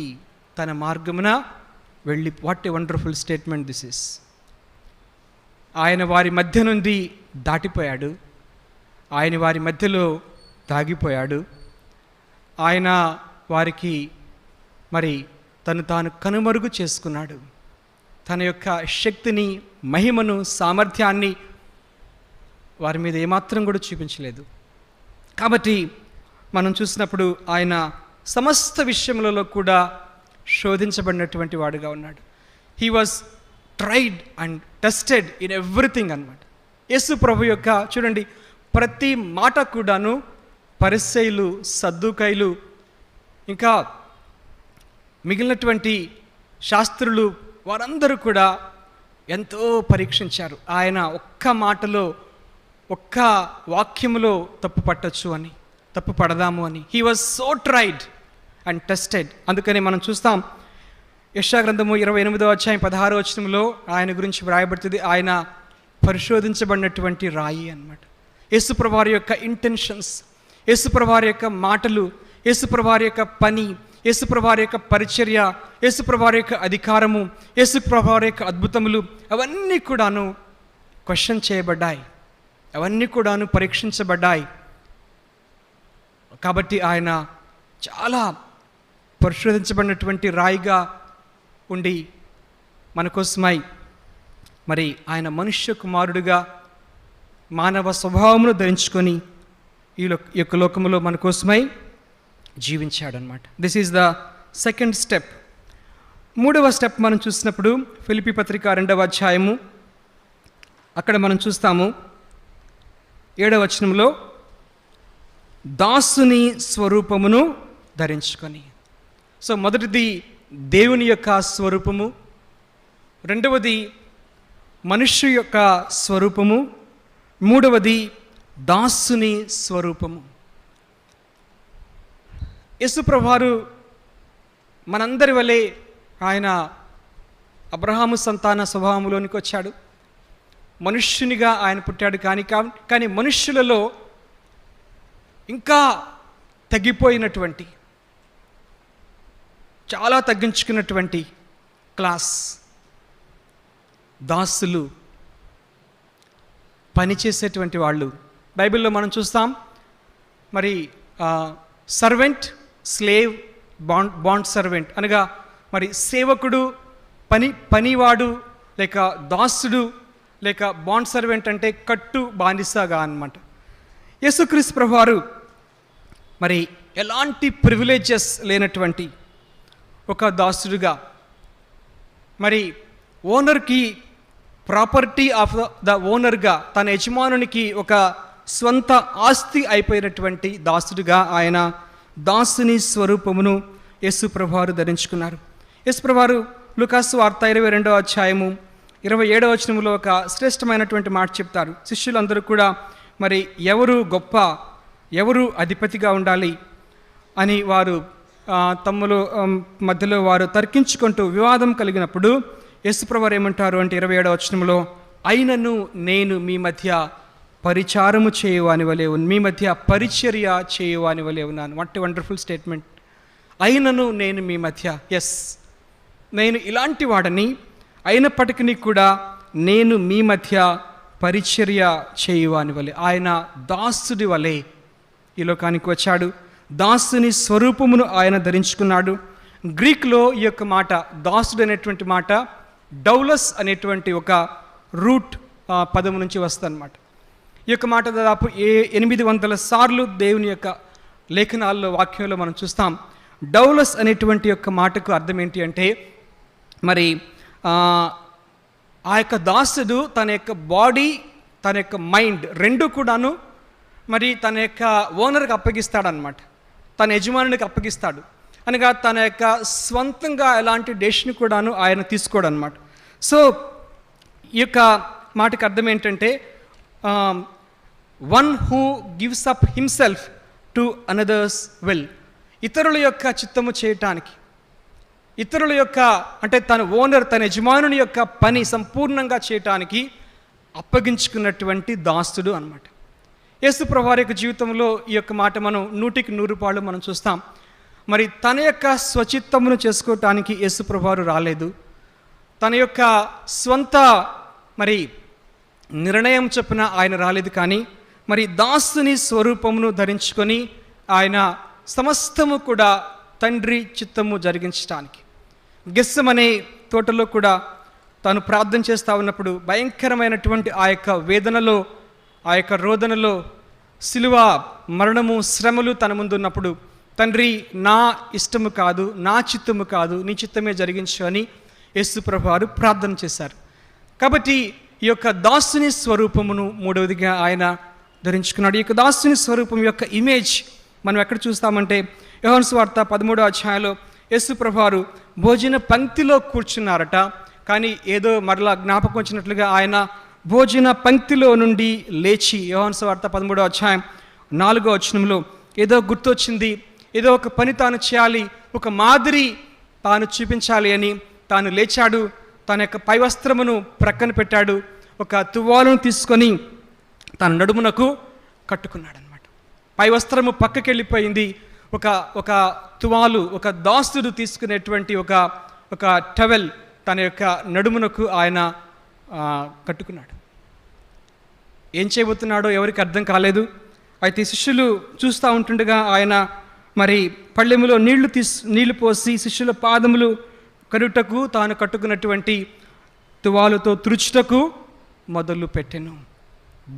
తన మార్గమున వెళ్ళి, what a wonderful statement this is. ఆయన వారి మధ్య నుండి దాటిపోయాడు, ఆయన వారి మధ్యలో దాగిపోయాడు. ఆయన వారికి మరి తాను కనుమరుగు చేసుకున్నాడు. తన యొక్క శక్తిని, మహిమను, సామర్థ్యాన్ని వారి మీద ఏమాత్రం కూడా చూపించలేదు. కాబట్టి మనం చూసినప్పుడు ఆయన సమస్త విషయములలో కూడా శోధించబడినటువంటి వాడుగా ఉన్నాడు. He was tried and tested in everything అన్నమాట. యేసు ప్రభు యొక్క చూడండి, ప్రతి మాట కూడాను పరిసయ్యులు, సద్దూకైలు, ఇంకా మిగిలినటువంటి శాస్త్రులు వారందరూ కూడా ఎంతో పరీక్షించారు. ఆయన ఒక్క మాటలో, ఒక్క వాక్యములో తప్పు పట్టచ్చు అని, తప్పు పడదాము అని. He was so tried and tested. అందుకని మనం చూస్తాం, యెషయా గ్రంథము 28వ అధ్యాయం 16వ వచనంలో ఆయన గురించి వ్రాయబడుతుంది, ఆయన పరిశోధించబడినటువంటి రాయి అన్నమాట. యేసుప్రభువు వారి యొక్క ఇంటెన్షన్స్, యేసుప్రభువు వారి యొక్క మాటలు, యేసుప్రభువు వారి యొక్క పని, యేసుప్రభువు వారి యొక్క పరిచర్య, యేసుప్రభువు వారి యొక్క అధికారము, యేసుప్రభువు వారి యొక్క అద్భుతములు, అవన్నీ కూడాను క్వశ్చన్ చేయబడ్డాయి, అవన్నీ కూడాను పరీక్షించబడ్డాయి. కాబట్టి ఆయన చాలా పరిశోధించబడినటువంటి రాయిగా ఉండి మన కోసమై మరి ఆయన మనుష్య కుమారుడిగా మానవ స్వభావమును ధరించుకొని ఈ యొక్క లోకములో మన కోసమై జీవించాడనమాట. This is the second step. 3వ స్టెప్ మనం చూసినప్పుడు ఫిలిప్పీ పత్రిక 2వ అధ్యాయము, అక్కడ మనం చూస్తాము 7వ వచనంలో, దాసుని స్వరూపమును ధరించుకొని. సో మొదటిది దేవుని యొక్క స్వరూపము, రెండవది మనుష్యు యొక్క స్వరూపము, మూడవది దాసుని స్వరూపము. యేసుప్రభువు వారు మనందరి వలె ఆయన అబ్రహాము సంతాన స్వభావంలోనికి వచ్చాడు. మనుష్యునిగా ఆయన పుట్టాడు. కానీ మనుష్యులలో ఇంకా తగ్గిపోయినటువంటి, చాలా తగ్గించుకున్నటువంటి క్లాస్ దాసులు, పనిచేసేటువంటి వాళ్ళు. బైబిల్లో మనం చూస్తాం, మరి సర్వెంట్, స్లేవ్, బాండ్ సర్వెంట్ అనగా మరి సేవకుడు, పనివాడు, లేక దాసుడు, లేక బాండ్ సర్వెంట్ అంటే కట్టు బానిసగా అన్నమాట. యేసుక్రీస్తు ప్రభువారు మరి ఎలాంటి ప్రివిలేజెస్ లేనటువంటి ఒక దాసుడుగా, మరి ఓనర్కి ప్రాపర్టీ ఆఫ్ ద ఓనర్గా, తన యజమానునికి ఒక స్వంత ఆస్తి అయిపోయినటువంటి దాసుడుగా ఆయన దాసుని స్వరూపమును యేసు ప్రభువారు ధరించుకున్నారు. యేసు ప్రభువారు లూకాసు వార్త 22వ అధ్యాయము 27వ వచనంలో ఒక శ్రేష్టమైనటువంటి మాట చెప్తారు. శిష్యులందరూ కూడా మరి ఎవరు గొప్ప, ఎవరు అధిపతిగా ఉండాలి అని వారు తమ్ములు మధ్యలో వారు తర్కించుకుంటూ వివాదం కలిగినప్పుడు యేసుప్రభువారు ఏమంటారు అంటే 27వ వచనంలో, అయినను నేను మీ మధ్య పరిచారము చేయువాని వలె, మీ మధ్య పరిచర్య చేయువాని వలె ఉన్నాను. What a wonderful statement. అయినను నేను మీ మధ్య, ఎస్, నేను ఇలాంటి వాడని, అయినప్పటికీ కూడా నేను మీ మధ్య పరిచర్య చేయువాని వలె. ఆయన దాసుడి వలె ఈ లోకానికి వచ్చాడు. దాసుని స్వరూపమును ఆయన ధరించుకున్నాడు. గ్రీక్లో ఈ యొక్క మాట దాసుడు అనేటువంటి మాట డౌలస్ అనేటువంటి ఒక రూట్ పదము నుంచి వస్తుందన్నమాట. ఈ యొక్క మాట దాదాపు 800 సార్లు దేవుని యొక్క లేఖనాల్లో, వాక్యంలో మనం చూస్తాం. డౌలస్ అనేటువంటి యొక్క మాటకు అర్థం ఏంటి అంటే మరి ఆ యొక్క దాసుడు తన యొక్క బాడీ, తన యొక్క మైండ్ రెండు కూడాను మరి తన యొక్క ఓనర్కి అప్పగిస్తాడనమాట, తన యజమానునికి అప్పగిస్తాడు. అనగా తన యొక్క స్వంతంగా ఎలాంటి డెసిషన్ కూడాను ఆయన తీసుకోడు అనమాట. సో ఈ యొక్క మాటకి అర్థం ఏంటంటే one who gives up himself to another's will, ఇతరుల యొక్క చిత్తము చేయటానికి, ఇతరుల యొక్క అంటే తన ఓనర్, తన యజమానుని యొక్క పని సంపూర్ణంగా చేయటానికి అప్పగించుకున్నటువంటి దాసుడు అనమాట. యేసుప్రభు వారి యొక్క జీవితంలో ఈ యొక్క మాట మనం 100% మనం చూస్తాం. మరి తన యొక్క స్వచిత్తమును చేసుకోవటానికి యేసుప్రభు వారు రాలేదు. తన యొక్క స్వంత మరి నిర్ణయం చొప్పున ఆయన రాలేదు, కానీ మరి దాసుని స్వరూపమును ధరించుకొని ఆయన సమస్తము కూడా తండ్రి చిత్తము జరిగించడానికి గెస్సెమనే తోటలో కూడా తాను ప్రార్థన చేస్తూ ఉన్నప్పుడు భయంకరమైనటువంటి ఆ యొక్క వేదనలో, ఆ యొక్క రోదనలో, సిలువ మరణము, శ్రమలు తన ముందు ఉన్నప్పుడు తండ్రి నా ఇష్టము కాదు, నా చిత్తము కాదు, నీ చిత్తమే జరిగించు అని యేసుప్రభు వారు ప్రార్థన చేశారు. కాబట్టి ఈ యొక్క దాసుని స్వరూపమును మూడవదిగా ఆయన ధరించుకున్నాడు. ఈ యొక్క దాసుని స్వరూపం యొక్క ఇమేజ్ మనం ఎక్కడ చూస్తామంటే యోహాను సువార్త 13వ అధ్యాయంలో యేసుప్రభు వారు భోజన పంక్తిలో కూర్చున్నారట. కానీ ఏదో మరలా జ్ఞాపకం వచ్చినట్లుగా ఆయన భోజన పంక్తిలో నుండి లేచి యోహాను సువార్త 13వ అధ్యాయం 4వ వచనంలో ఏదో గుర్తొచ్చింది, ఏదో ఒక పని తాను చేయాలి, ఒక మాదిరి తాను చూపించాలి అని తాను లేచాడు. తన యొక్క పై వస్త్రమును ప్రక్కన పెట్టాడు, ఒక తువ్వాలను తీసుకొని తన నడుమునకు కట్టుకున్నాడు అనమాట. పై వస్త్రము పక్కకి వెళ్ళిపోయింది. ఒక తువాలు, ఒక దాసుడు తీసుకునేటువంటి ఒక టవెల్ తన యొక్క నడుమునకు ఆయన కట్టుకున్నాడు. ఏం చేయబోతున్నాడో ఎవరికి అర్థం కాలేదు. అయితే శిష్యులు చూస్తూ ఉంటుండగా ఆయన మరి పళ్ళెములో నీళ్లు పోసి శిష్యుల పాదములు కడుటకు తాను కట్టుకున్నటువంటి తువాలుతో తుడుచుటకు మొదలు పెట్టెను.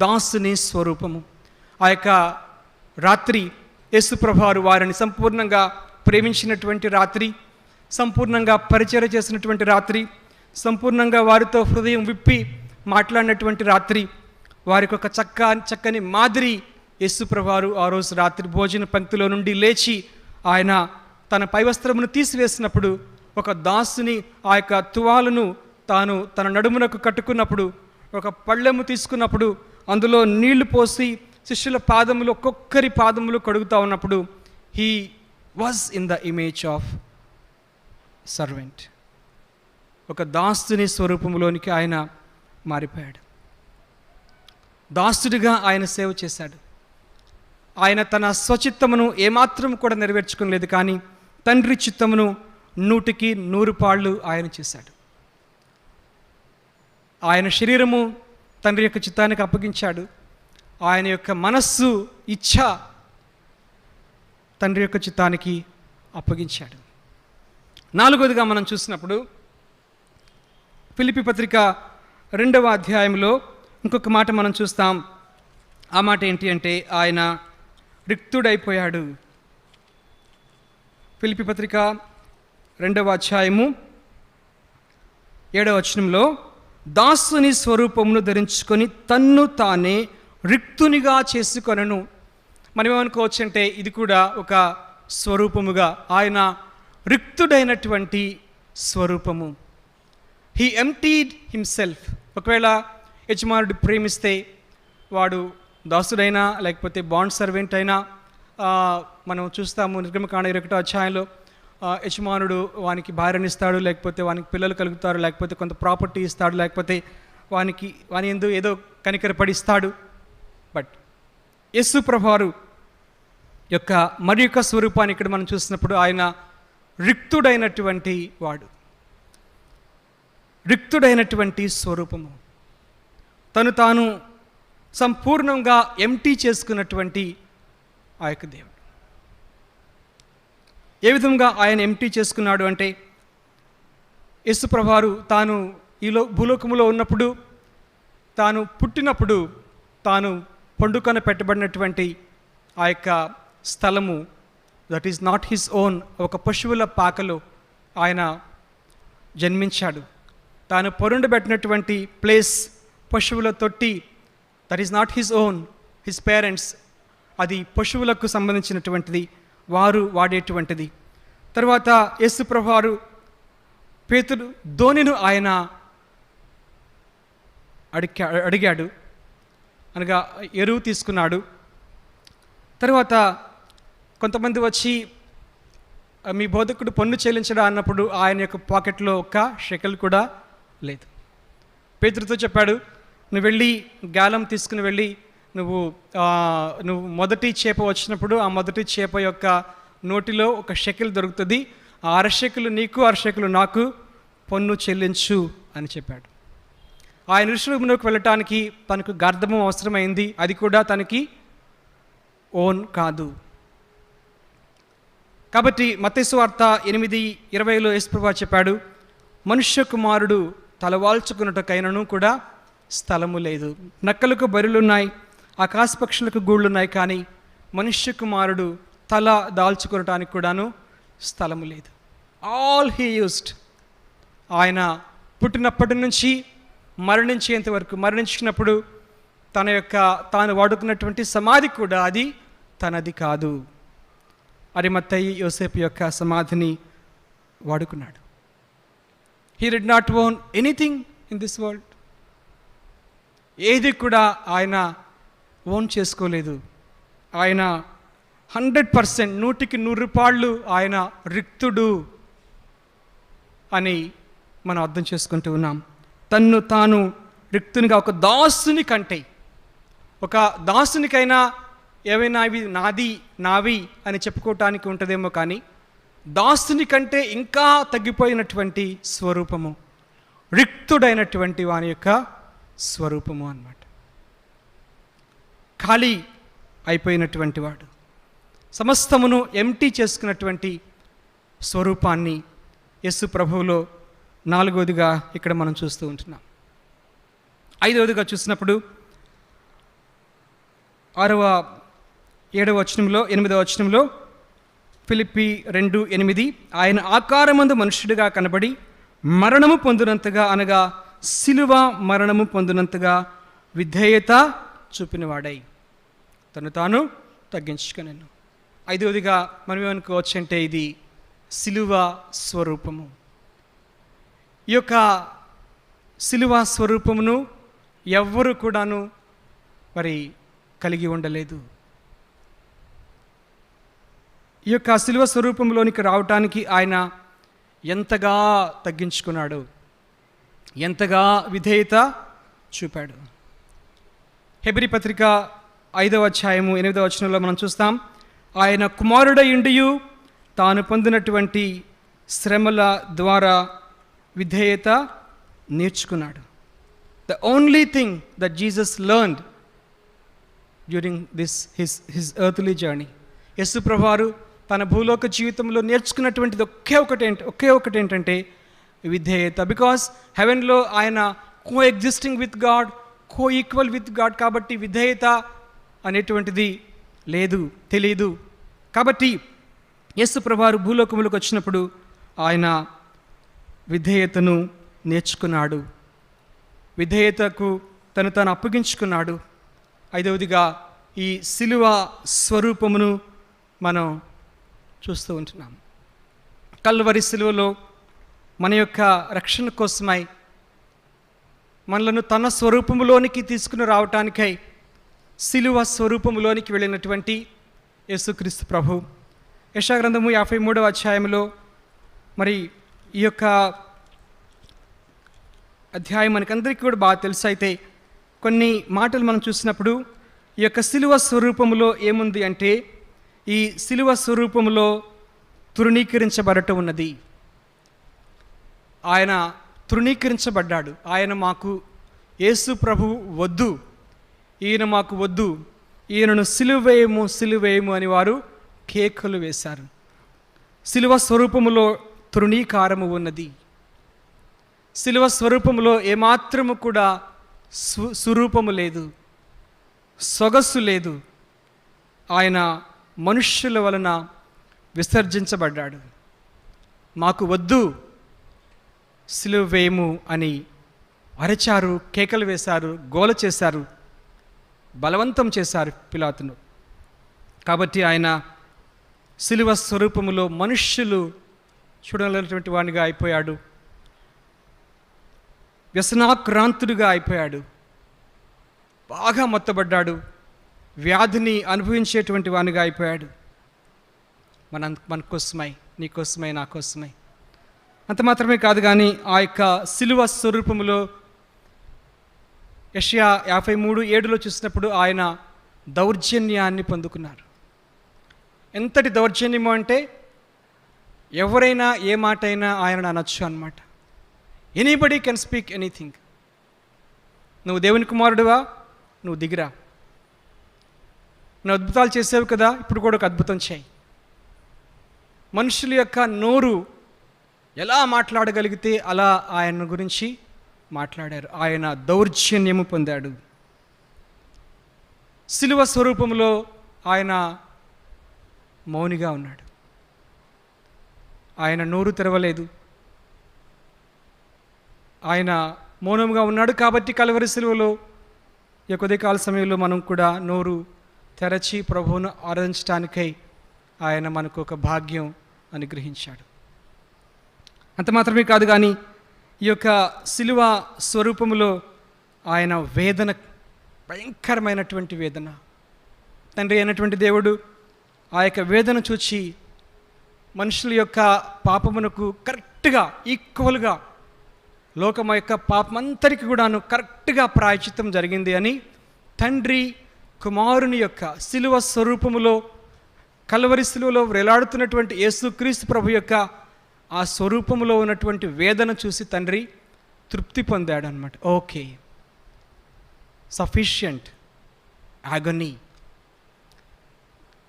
దాసుని స్వరూపము. ఆ యొక్క రాత్రి యేసుప్రభు వారు వారిని సంపూర్ణంగా ప్రేమించినటువంటి రాత్రి, సంపూర్ణంగా పరిచర్య చేసినటువంటి రాత్రి, సంపూర్ణంగా వారితో హృదయం విప్పి మాట్లాడినటువంటి రాత్రి, వారికి ఒక చక్కని మాదిరి యేసుప్రభు వారు ఆ రోజు రాత్రి భోజన పంక్తిలో నుండి లేచి ఆయన తన పైవస్త్రమును తీసివేసినప్పుడు ఒక దాసుని ఆ యొక్క తువాలును తాను తన నడుమునకు కట్టుకున్నప్పుడు, ఒక పళ్ళెము తీసుకున్నప్పుడు అందులో నీళ్లు పోసి శిష్యుల పాదములు ఒక్కొక్కరి పాదములు కడుగుతూ ఉన్నప్పుడు he was in the image of servant. ఒక దాసుని స్వరూపంలోనికి ఆయన మారిపోయాడు. దాసుడిగా ఆయన సేవ చేశాడు. ఆయన తన స్వచిత్తమును ఏమాత్రం కూడా నెరవేర్చుకోలేదు, కానీ తండ్రి చిత్తమును 100% ఆయన చేశాడు. ఆయన శరీరము తండ్రి యొక్క చిత్తానికి అప్పగించాడు. ఆయన యొక్క మనస్సు, ఇచ్ఛ తండ్రి యొక్క చిత్తానికి అప్పగించాడు. 4వదిగా మనం చూసినప్పుడు ఫిలిప్పీ పత్రిక 2వ అధ్యాయంలో ఇంకొక మాట మనం చూస్తాం. ఆ మాట ఏంటి అంటే ఆయన రిక్తుడైపోయాడు. ఫిలిప్పీ పత్రిక 2వ అధ్యాయము 7వ వచనంలో దాసుని స్వరూపమును ధరించుకొని తన్ను తానే రిక్తునిగా చేసుకొనెను. మనం ఏమనుకోవచ్చు అంటే ఇది కూడా ఒక స్వరూపముగా, ఆయన రిక్తుడైనటువంటి స్వరూపము. He emptied himself. ఒకవేళ యజమానుడు ప్రేమిస్తే వాడు దాసుడైనా లేకపోతే బాండ్ సర్వెంట్ అయినా మనం చూస్తాము నిర్గమకాండ 21వ అధ్యాయంలో యజమానుడు వానికి భార్యని ఇస్తాడు, లేకపోతే వానికి పిల్లలు కలుగుతారు, లేకపోతే కొంత ప్రాపర్టీ ఇస్తాడు, లేకపోతే వాని యందు ఏదో కనికరపడి ఇస్తాడు. బట్ యేసు ప్రభువారు యొక్క మరి యొక్క స్వరూపాన్ని ఇక్కడ మనం చూసినప్పుడు ఆయన రిక్తుడైనటువంటి వాడు, రిక్తుడైనటువంటి స్వరూపము, తాను సంపూర్ణంగా ఎంటీ చేసుకున్నటువంటి ఆ యొక్క దేవుడు. ఏ విధంగా ఆయన ఎంటీ చేసుకున్నాడు అంటే యేసు ప్రభువారు తాను భూలోకములో ఉన్నప్పుడు, తాను పుట్టినప్పుడు, తాను పండుకొన పెట్టబడినటువంటి ఆ యొక్క స్థలము that is not his own. ఒక పశువుల పాకలో ఆయన జన్మించాడు. తాను పొరుండబెట్టినటువంటి ప్లేస్, పశువుల తొట్టి, that is not his own. His parents, అది పశువులకు సంబంధించినటువంటిది, వారు వాడేటువంటిది. తర్వాత యేసు ప్రభువారు పేతురు ధోనిను ఆయన అడిగాడు, అనగా ఎరువు తీసుకున్నాడు. తర్వాత కొంతమంది వచ్చి మీ బోధకుడు పన్ను చెల్లించడా అన్నప్పుడు ఆయన యొక్క పాకెట్లో ఒక్క షెకెల్ కూడా లేదు. పేతురుతో చెప్పాడు, నువ్వు వెళ్ళి గాలం తీసుకుని వెళ్ళి నువ్వు మొదటి చేప వచ్చినప్పుడు ఆ మొదటి చేప యొక్క నోటిలో ఒక షెకెల్ దొరుకుతుంది, ఆ అరషెకులు నీకు అరషెకులు నాకు పన్ను చెల్లించు అని చెప్పాడు. ఆయన ఋషులకు వెళ్ళటానికి తనకు గర్ధము అవసరమైంది, అది కూడా తనకి ఓన్ కాదు. కాబట్టి మత్తయి సువార్త 8:20 యేసుప్రభువు చెప్పాడు, మనుష్య కుమారుడు తలవాల్చుకున్నటకైనను కూడా స్థలము లేదు. నక్కలకు బరులున్నాయి, ఆకాశ పక్షులకు గూళ్ళున్నాయి, కానీ మనుష్య కుమారుడు తల దాల్చుకునటానికి కూడాను స్థలము లేదు. ఆల్ హీ యూస్డ్, ఆయన పుట్టినప్పటి నుంచి మరణించేంత వరకు, మరణించినప్పుడు తాను వాడుకున్నటువంటి సమాధి కూడా అది తనది కాదు. అరిమత్తయి యోసేపు యొక్క సమాధిని వాడుకున్నాడు. He did not own anything in this world. ఏది కూడా ఆయన ఓన్ చేసుకోలేదు. ఆయన 100%, 100% ఆయన రిక్తుడు అని మనం అర్థం చేసుకుంటూ ఉన్నాం. తన్ను తాను రిక్తునిగా, ఒక దాసుని కంటే, ఒక దాసునికైనా ఏవైనా ఇవి నాది నావి అని చెప్పుకోవటానికి ఉంటుందేమో, కానీ దాసుని కంటే ఇంకా తగ్గిపోయినటువంటి స్వరూపము, రిక్తుడైనటువంటి వాని యొక్క స్వరూపము అన్నమాట. ఖాళీ అయిపోయినటువంటి వాడు, సమస్తమును ఎంటీ చేసుకున్నటువంటి స్వరూపాన్ని యేసు ప్రభువులో 4వదిగా ఇక్కడ మనం చూస్తూ ఉంటున్నాం. 5వదిగా చూసినప్పుడు 7వ వచనంలో ఫిలిప్పీ 2:8, ఆయన ఆకారమందు మనుష్యుడిగా కనబడి మరణము పొందినంతగా, అనగా సిలువ మరణము పొందినంతగా విధేయత చూపినవాడై తను తాను తగ్గించుకునేను. 5వదిగా మనం ఏమనుకోవచ్చు అంటే ఇది సిలువ స్వరూపము. ఈ యొక్క సిలువ స్వరూపమును ఎవ్వరు కూడాను మరి కలిగి ఉండలేదు. ఈ యొక్క సిలువ స్వరూపంలోనికి రావటానికి ఆయన ఎంతగా తగ్గించుకున్నాడు, ఎంతగా విధేయత చూపాడు. హెబ్రీ పత్రిక 5వ అధ్యాయము 8వ వచనంలో మనం చూస్తాం, ఆయన కుమారుడయుండియు తాను పొందినటువంటి శ్రమల ద్వారా విధేయత నేర్చుకున్నాడు. The only thing that Jesus learned during his earthly journey. యేసు ప్రభువారు తన భూలోక జీవితంలో నేర్చుకున్నటువంటిది ఒకే ఒకటి ఏంటంటే విధేయత. బికాస్ హెవెన్లో ఆయన co existing with God, co equal with God, కాబట్టి విధేయత అనేటువంటిది లేదు, తెలియదు. కాబట్టి యేసు ప్రభువారు భూలోకములకు వచ్చినప్పుడు ఆయన విధేయతను నేర్చుకున్నాడు, విధేయతకు తను అప్పగించుకున్నాడు. 5వదిగా ఈ సిలువ స్వరూపమును మనం చూస్తూ ఉంటున్నాం. కల్వరి సిలువలో మన యొక్క రక్షణ కోసమై మనలను తన స్వరూపములోనికి తీసుకుని రావటానికై సిలువ స్వరూపములోనికి వెళ్ళినటువంటి యేసుక్రీస్తు ప్రభు. యెషయా గ్రంథము 53వ అధ్యాయంలో మరి ఈ యొక్క అధ్యాయం మనకందరికీ కూడా బాగా తెలుసు. అయితే కొన్ని మాటలు మనం చూసినప్పుడు ఈ యొక్క సిలువ స్వరూపములో ఏముంది అంటే, ఈ సిలువ స్వరూపములో తృణీకరించబడటం ఉన్నది. ఆయన తృణీకరించబడ్డాడు. ఆయన మాకు యేసు ప్రభు వద్దు, ఈయన మాకు వద్దు, ఈయనను సిలువేయము అని వారు కేకలు వేశారు. సిలువ స్వరూపములో తృణీకారము ఉన్నది. సిలువ స్వరూపములో ఏమాత్రము కూడా స్వరూపము లేదు, సొగస్సు లేదు. ఆయన మనుష్యుల వలన విసర్జించబడ్డాడు. మాకు వద్దు, సిలువ వేయము అని అరిచారు, కేకలు వేశారు, గోల చేశారు, బలవంతం చేశారు పిలాతును. కాబట్టి ఆయన సిలువ స్వరూపములో మనుష్యులు చూడలేనటువంటి వాడిగా అయిపోయాడు, వ్యసనాక్రాంతుడిగా అయిపోయాడు, బాగా మొత్తబడ్డాడు, వ్యాధిని అనుభవించేటువంటి వానిగా అయిపోయాడు. మన కోసమై, నీ కోసమై, నా కోసమై. అంత మాత్రమే కాదు కానీ ఆ యొక్క సిలువ స్వరూపములో యెషయా 53:7 చూసినప్పుడు ఆయన దౌర్జన్యాన్ని పొందుకున్నారు. ఎంతటి దౌర్జన్యము అంటే ఎవరైనా ఏ మాట అయినా ఆయన అనొచ్చు అన్నమాట. Anybody can speak anything. నువ్వు దేవుని కుమారుడువా, నువ్వు దిగిరా, నువ్వు అద్భుతాలు చేసావు కదా, ఇప్పుడు కూడా ఒక అద్భుతం చేయి. మనుషుల యొక్క నోరు ఎలా మాట్లాడగలిగితే అలా ఆయన గురించి మాట్లాడారు. ఆయన దౌర్జన్యము పొందాడు. సిలువ స్వరూపంలో ఆయన మౌనిగా ఉన్నాడు. ఆయన నోరు తెరవలేదు. ఆయన మౌనంగా ఉన్నాడు. కాబట్టి కల్వరి సిలువలో ఈ ఉదయకాల సమయంలో మనం కూడా నోరు తెరచి ప్రభువును ఆరాధించడానికై ఆయన మనకు ఒక భాగ్యం అనుగ్రహించాడు. అంత మాత్రమే కాదు కానీ ఈ యొక్క సిలువ స్వరూపములో ఆయన వేదన, భయంకరమైనటువంటి వేదన. తండ్రి అయినటువంటి దేవుడు ఆ యొక్క వేదన చూచి మనుషుల యొక్క పాపమునకు కరెక్ట్గా ఈక్వల్గా లోకం యొక్క పాపమంతరికి కూడాను కరెక్ట్గా ప్రాయశ్చిత్తం జరిగింది అని తండ్రి కుమారుని యొక్క సిలువ స్వరూపములో, కల్వరి సిలువలో వేలాడుతున్నటువంటి యేసుక్రీస్తు ప్రభు యొక్క ఆ స్వరూపములో ఉన్నటువంటి వేదన చూసి తండ్రి తృప్తి పొందాడు అన్నమాట. ఓకే, సఫిషియంట్ ఆగనీ.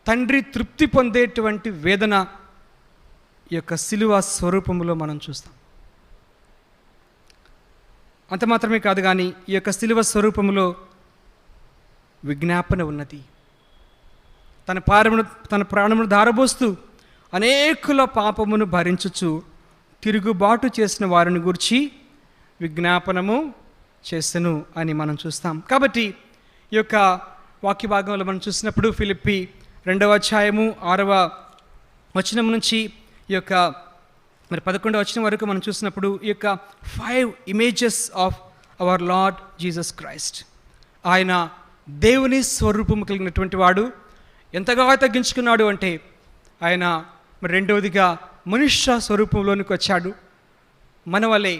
తండ్రి తృప్తి పొందేటువంటి వేదన ఈ యొక్క సిలువ స్వరూపములో మనం చూస్తాం. అంత మాత్రమే కాదు కానీ ఈ యొక్క సిలువ స్వరూపములో విజ్ఞాపన ఉన్నది. తన ప్రాణమును ధారబోస్తూ అనేకుల పాపమును భరించుచు తిరుగుబాటు చేసిన వారిని గురించి విజ్ఞాపనము చేసెను అని మనం చూస్తాం. కాబట్టి ఈ యొక్క వాక్య భాగంలో మనం చూసినప్పుడు ఫిలిప్పీ 2వ అధ్యాయము 6వ వచనం నుంచి ఈ యొక్క 11వ వచనం వరకు మనం చూసినప్పుడు ఈ యొక్క 5 images of our Lord Jesus Christ. ఆయన దేవుని స్వరూపము కలిగినటువంటి వాడు. ఎంతగా తగ్గించుకున్నాడు అంటే ఆయన రెండవదిగా మనుష్య స్వరూపంలోనికి వచ్చాడు మన వలె,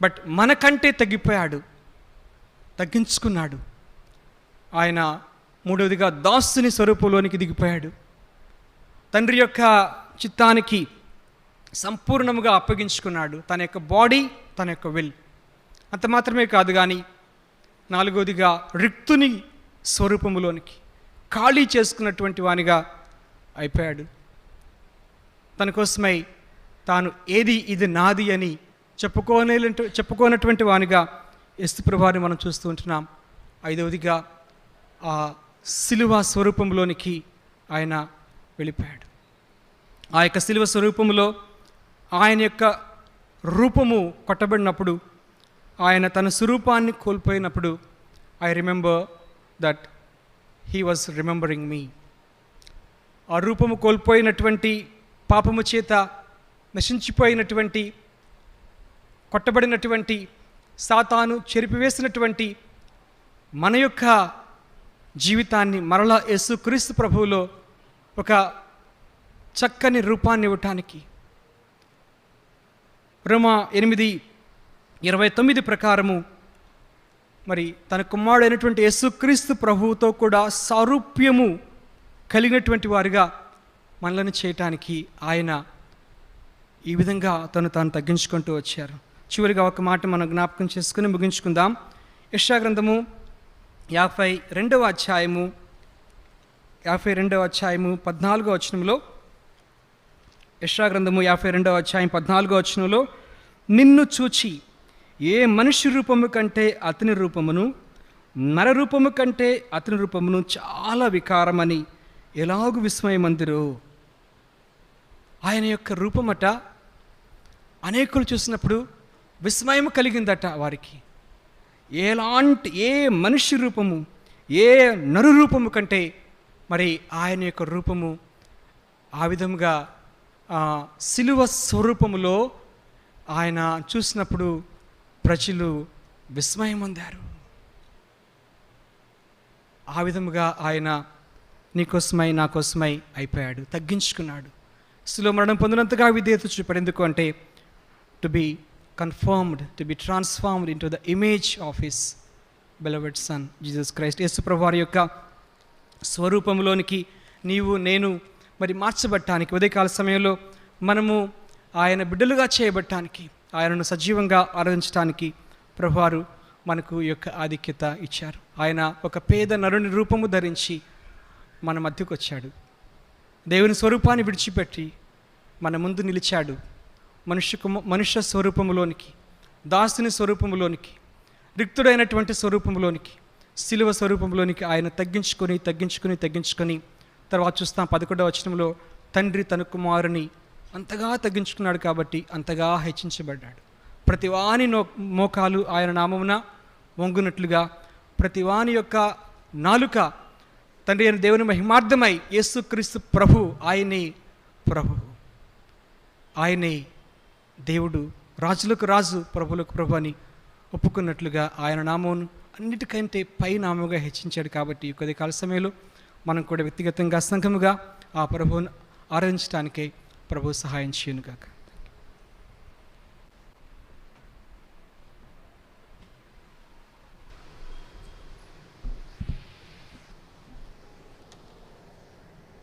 బట్ మనకంటే తగ్గిపోయాడు, తగ్గించుకున్నాడు. ఆయన మూడవదిగా దాసుని స్వరూపంలోనికి దిగిపోయాడు. తండ్రి యొక్క చిత్తానికి సంపూర్ణముగా అప్పగించుకున్నాడు తన యొక్క బాడీ, తన యొక్క విల్. అంత మాత్రమే కాదు కానీ నాలుగవదిగా రిక్తుని స్వరూపములోనికి ఖాళీ చేసుకున్నటువంటి వానిగా అయిపోయాడు. తన కోసమై తాను ఏది ఇది నాది అని చెప్పుకోనటువంటి వానిగా యేసు ప్రభువుని మనం చూస్తూ ఉంటున్నాం. ఐదవదిగా ఆ సిలువ స్వరూపంలోనికి ఆయన వెళ్ళిపోయాడు. ఆ యొక్క సిలువ స్వరూపంలో ఆయన యొక్క రూపము కొట్టబడినప్పుడు, ఆయన తన స్వరూపాన్ని కోల్పోయినప్పుడు, I remember that he was remembering me. ఆ రూపము కోల్పోయినటువంటి, పాపము చేత నశించిపోయినటువంటి, కొట్టబడినటువంటి, సాతాను చెరిపివేసినటువంటి మన యొక్క జీవితాన్ని మరలా యేసుక్రీస్తు ప్రభువులో ఒక చక్కని రూపాన్ని ఇవ్వటానికి రోమా 8:29 ప్రకారము మరి తన కుమారుడైనటువంటి యేసుక్రీస్తు ప్రభువుతో కూడా సారూప్యము కలిగినటువంటి వారిగా మనలను చేయటానికి ఆయన ఈ విధంగా తాను తగ్గించుకుంటూ వచ్చారు. చివరిగా ఒక మాట మనం జ్ఞాపకం చేసుకుని ముగించుకుందాం. యెషయా గ్రంథము 52వ అధ్యాయము 14వ వచనంలో, యెషయా గ్రంథము 52వ అధ్యాయం 14వ వచనంలో, నిన్ను చూచి ఏ మనిషి రూపము కంటే అతని రూపమును, నర రూపము కంటే అతని రూపమును చాలా వికారమని ఎలాగు విస్మయమందిరో. ఆయన యొక్క రూపమట అనేకులు చూసినప్పుడు విస్మయం కలిగిందట వారికి. ఏ మనిషి రూపము, ఏ నరు రూపము కంటే మరి ఆయన యొక్క రూపము ఆ విధముగా శిలువ స్వరూపములో ఆయన చూసినప్పుడు ప్రజలు విస్మయం పొందారు. ఆ విధముగా ఆయన నీకోసమై నా కోసమై అయిపోయాడు, తగ్గించుకున్నాడు, శిలువ మరణం పొందినంతగా విధేయత చూపాడు. ఎందుకు అంటే to be confirmed, to be transformed into the image of his beloved son Jesus Christ. యేసు ప్రభువు వారి యొక్క స్వరూపంలోనికి నీవు నేను మరి మార్చబట్టానికి, ఉదయకాల సమయంలో మనము ఆయన బిడ్డలుగా చేయబట్టానికి, ఆయనను సజీవంగా ఆరాధించడానికి ప్రభువారు మనకు ఈ యొక్క ఆధిక్యత ఇచ్చారు. ఆయన ఒక పేద నరుని రూపము ధరించి మన మధ్యకు వచ్చాడు. దేవుని స్వరూపాన్ని విడిచిపెట్టి మన ముందు నిలిచాడు. మనుష్య స్వరూపములోనికి, దాసుని స్వరూపములోనికి, రిక్తుడైనటువంటి స్వరూపంలోనికి, శిలువ స్వరూపంలోనికి ఆయన తగ్గించుకొని తర్వాత చూస్తాం 11వ వచనంలో తండ్రి తన కుమారుని అంతగా తగ్గించుకున్నాడు కాబట్టి అంతగా హెచ్చించబడ్డాడు. ప్రతివాని మోకాలు ఆయన నామమున వంగునట్లుగా, ప్రతివాని యొక్క నాలుక తండ్రి అయిన దేవుని మహిమార్థమై యేసుక్రీస్తు ప్రభు, ఆయనే దేవుడు, రాజులకు రాజు, ప్రభులకు ప్రభు అని ఒప్పుకున్నట్లుగా ఆయన నామమును అన్నిటికంటే పై నామముగా హెచ్చించాడు. కాబట్టి ఈ కొద్ది కాల సమయంలో మనం కూడా వ్యక్తిగతంగా సంఘముగా ఆ ప్రభువును ఆరాధించడానికే ప్రభు సహాయం చేయనుగాక.